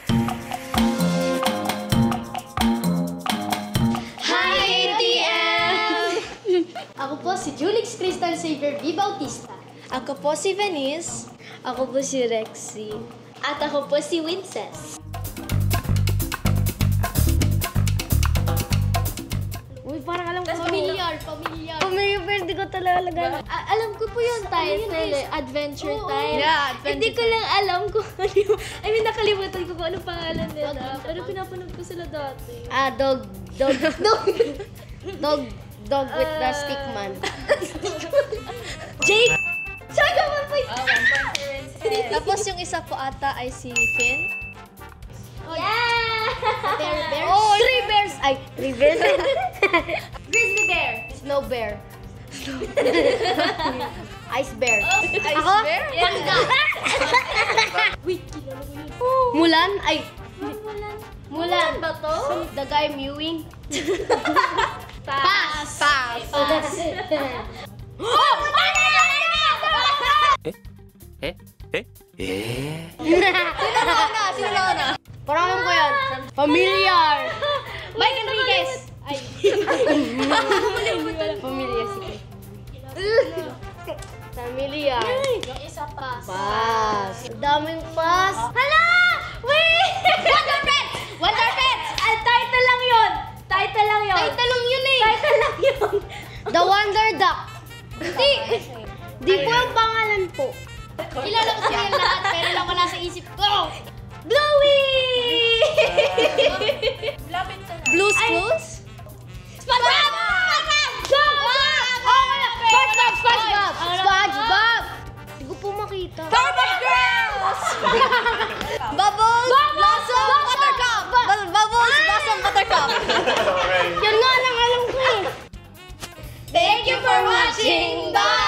Hi, ATM! Ako po si Julix Crystal Xavier V. Bautista. Ako po si Venice. Ako po si Rexy. At ako po si Winces. Uy, parang alam ko. Familiar. Pamilya, pero hindi ko talaga alam. Alam ko po yung title eh. Adventure Time. Yeah, Adventure Hindi ko lang alam kung ano yung... I mean, nakalimutan ko kung anong pangalan nila. Pero pinapanood ko sila dati. Dog with the stick man. Jake! Tsaka man po Tapos yung isa po ata ay si Finn. Yeah! Bear. Oh, 3 bears! Ay, 3 bears. Grizzly Bear! Snow bear. Ice bear. Ako? Panda! Wait, kilala ko yun. Mulan? Ay, Mulan ba to? the guy mewing. Pass! Pass. Oh! Sino na? Parang alam ko yan. Familiar. Mike Enriquez! Ay. Familiar, sige. Familiar. Yung isa pa. Pass. Daming pass. Hala! Wait! Wonder Pets! Wonder Pets! Title lang yun! Title lang yun! Title lang yun eh. Title lang yun! The Wonder Duck. Hindi! Di po yung pangalan po. Kilala ko sila lahat, pero lang wala sa isip ko. Bluey! Blue's Clues? SpongeBob! SpongeBob! SpongeBob! SpongeBob! Hindi ko po makita. Powerpuff Girls! Bubbles! Blossom! Buttercup! Bubbles! Blossom! Buttercup! Yun nga lang alam ko eh. Thank you for watching! Bye!